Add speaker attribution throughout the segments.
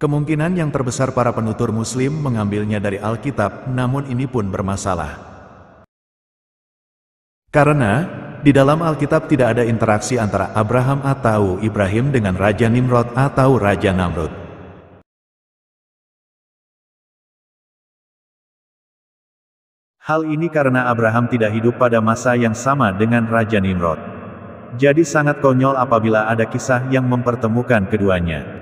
Speaker 1: Kemungkinan yang terbesar para penutur Muslim mengambilnya dari Alkitab, namun ini pun bermasalah. Karena, di dalam Alkitab tidak ada interaksi antara Abraham atau Ibrahim dengan Raja Nimrod atau Raja Namrud. Hal ini karena Abraham tidak hidup pada masa yang sama dengan Raja Nimrod. Jadi sangat konyol apabila ada kisah yang mempertemukan keduanya.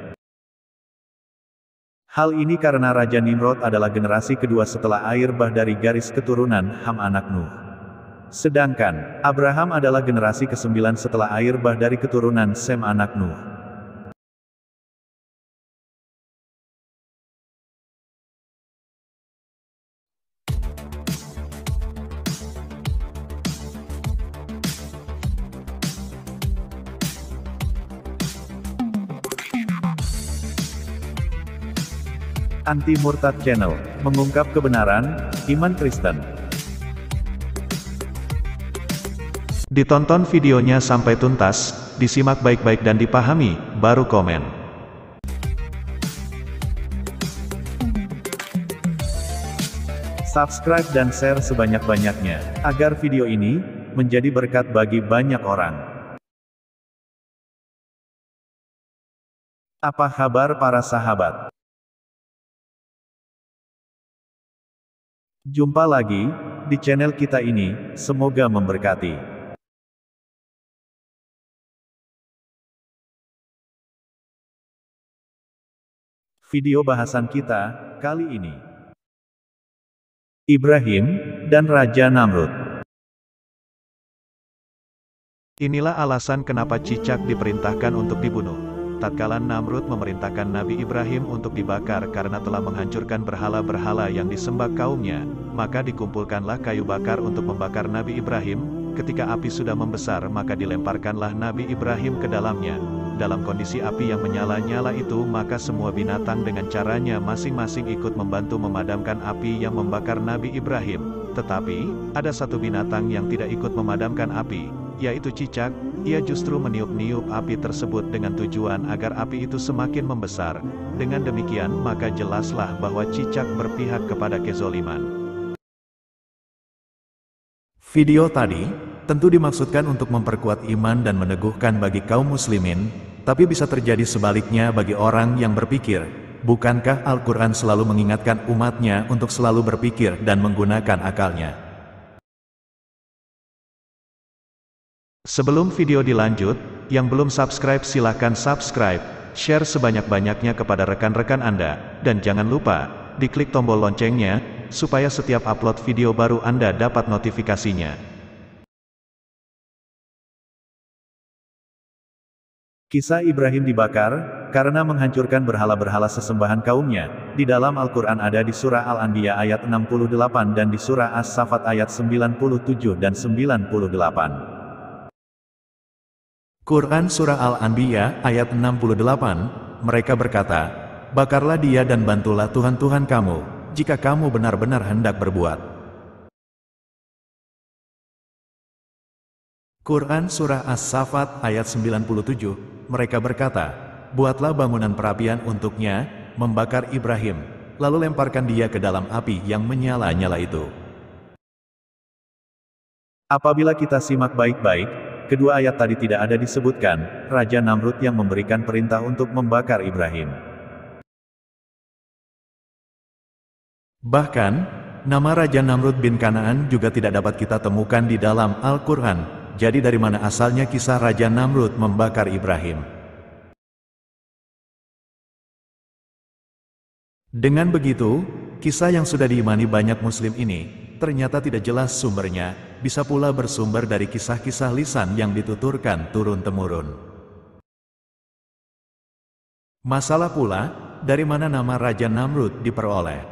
Speaker 1: Hal ini karena Raja Nimrod adalah generasi kedua setelah air bah dari garis keturunan Ham anak Nuh. Sedangkan, Abraham adalah generasi ke-9 setelah air bah dari keturunan Sem anak Nuh. Anti Murtad Channel, mengungkap kebenaran, iman Kristen. Ditonton videonya sampai tuntas, disimak baik-baik dan dipahami, baru komen. Subscribe dan share sebanyak-banyaknya, agar video ini menjadi berkat bagi banyak orang. Apa kabar para sahabat? Jumpa lagi di channel kita ini, semoga memberkati. Video bahasan kita kali ini, Ibrahim dan Raja Namrud. Inilah alasan kenapa cicak diperintahkan untuk dibunuh. Tatkala Namrud memerintahkan Nabi Ibrahim untuk dibakar karena telah menghancurkan berhala-berhala yang disembah kaumnya, maka dikumpulkanlah kayu bakar untuk membakar Nabi Ibrahim. Ketika api sudah membesar, maka dilemparkanlah Nabi Ibrahim ke dalamnya. Dalam kondisi api yang menyala-nyala itu, maka semua binatang dengan caranya masing-masing ikut membantu memadamkan api yang membakar Nabi Ibrahim. Tetapi, ada satu binatang yang tidak ikut memadamkan api, yaitu cicak. Ia justru meniup-niup api tersebut dengan tujuan agar api itu semakin membesar. Dengan demikian, maka jelaslah bahwa cicak berpihak kepada kezoliman. Video tadi tentu dimaksudkan untuk memperkuat iman dan meneguhkan bagi kaum muslimin, tapi bisa terjadi sebaliknya bagi orang yang berpikir, bukankah Al-Quran selalu mengingatkan umatnya untuk selalu berpikir dan menggunakan akalnya? Sebelum video dilanjut, yang belum subscribe silahkan subscribe, share sebanyak-banyaknya kepada rekan-rekan Anda, dan jangan lupa, diklik tombol loncengnya, supaya setiap upload video baru Anda dapat notifikasinya. Kisah Ibrahim dibakar, karena menghancurkan berhala-berhala sesembahan kaumnya, di dalam Al-Quran ada di surah Al-Anbiya ayat 68 dan di surah As-Saffat ayat 97 dan 98. Quran Surah Al-Anbiya ayat 68, mereka berkata, bakarlah dia dan bantulah Tuhan-Tuhan kamu, jika kamu benar-benar hendak berbuat. Quran Surah As-Saffat ayat 97, mereka berkata, buatlah bangunan perapian untuknya, membakar Ibrahim, lalu lemparkan dia ke dalam api yang menyala-nyala itu. Apabila kita simak baik-baik, kedua ayat tadi tidak ada disebutkan Raja Namrud yang memberikan perintah untuk membakar Ibrahim. Bahkan, nama Raja Namrud bin Kanaan juga tidak dapat kita temukan di dalam Al-Quran. Jadi dari mana asalnya kisah Raja Namrud membakar Ibrahim? Dengan begitu, kisah yang sudah diimani banyak muslim ini, ternyata tidak jelas sumbernya, bisa pula bersumber dari kisah-kisah lisan yang dituturkan turun-temurun. Masalah pula, dari mana nama Raja Namrud diperoleh?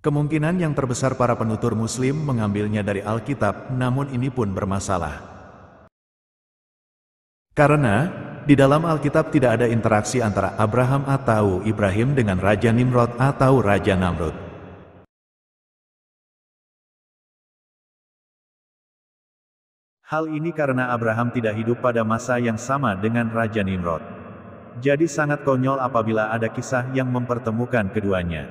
Speaker 1: Kemungkinan yang terbesar para penutur Muslim mengambilnya dari Alkitab, namun ini pun bermasalah. Karena, di dalam Alkitab tidak ada interaksi antara Abraham atau Ibrahim dengan Raja Nimrod atau Raja Namrud.
Speaker 2: Hal ini karena Abraham tidak hidup pada masa yang sama dengan Raja Nimrod. Jadi sangat konyol apabila ada kisah yang mempertemukan keduanya.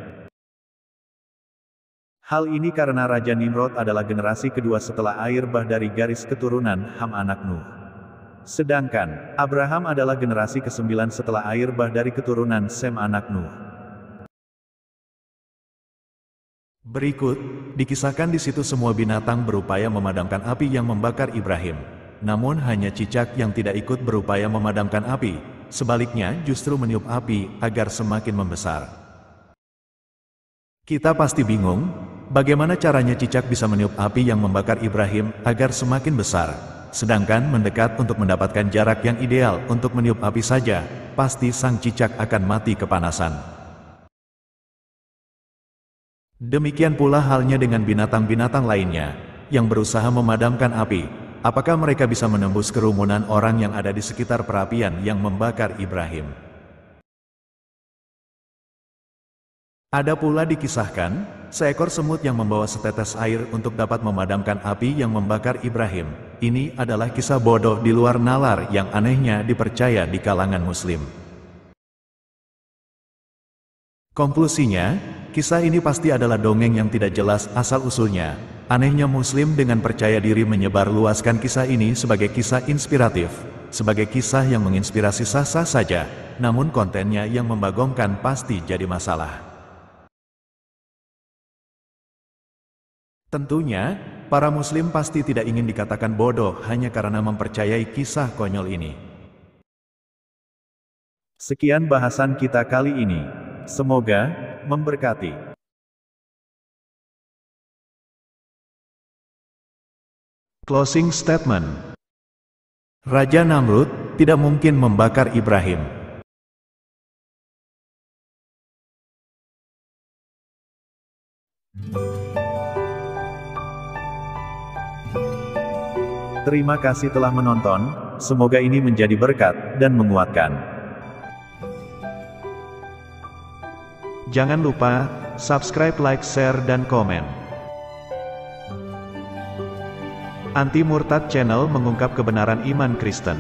Speaker 2: Hal ini karena Raja Nimrod adalah generasi kedua setelah air bah dari garis keturunan Ham anak Nuh. Sedangkan, Abraham adalah generasi ke-9 setelah air bah dari keturunan Sem anak Nuh.
Speaker 1: Berikut, dikisahkan di situ semua binatang berupaya memadamkan api yang membakar Ibrahim. Namun hanya cicak yang tidak ikut berupaya memadamkan api, sebaliknya justru meniup api agar semakin membesar. Kita pasti bingung, bagaimana caranya cicak bisa meniup api yang membakar Ibrahim agar semakin besar. Sedangkan mendekat untuk mendapatkan jarak yang ideal untuk meniup api saja, pasti sang cicak akan mati kepanasan. Demikian pula halnya dengan binatang-binatang lainnya, yang berusaha memadamkan api. Apakah mereka bisa menembus kerumunan orang yang ada di sekitar perapian yang membakar Ibrahim? Ada pula dikisahkan, seekor semut yang membawa setetes air untuk dapat memadamkan api yang membakar Ibrahim. Ini adalah kisah bodoh di luar nalar yang anehnya dipercaya di kalangan Muslim. Konklusinya, kisah ini pasti adalah dongeng yang tidak jelas asal-usulnya. Anehnya Muslim dengan percaya diri menyebar luaskan kisah ini sebagai kisah inspiratif, sebagai kisah yang menginspirasi sah-sah saja, namun kontennya yang membagongkan pasti jadi masalah. Tentunya, para Muslim pasti tidak ingin dikatakan bodoh hanya karena mempercayai kisah konyol ini.
Speaker 2: Sekian bahasan kita kali ini. Semoga memberkati.
Speaker 1: Closing statement. Raja Namrud tidak mungkin membakar Ibrahim.
Speaker 2: Terima kasih telah menonton, semoga ini menjadi berkat dan menguatkan.
Speaker 1: Jangan lupa, subscribe, like, share, dan komen. Anti Murtad Channel mengungkap kebenaran iman Kristen.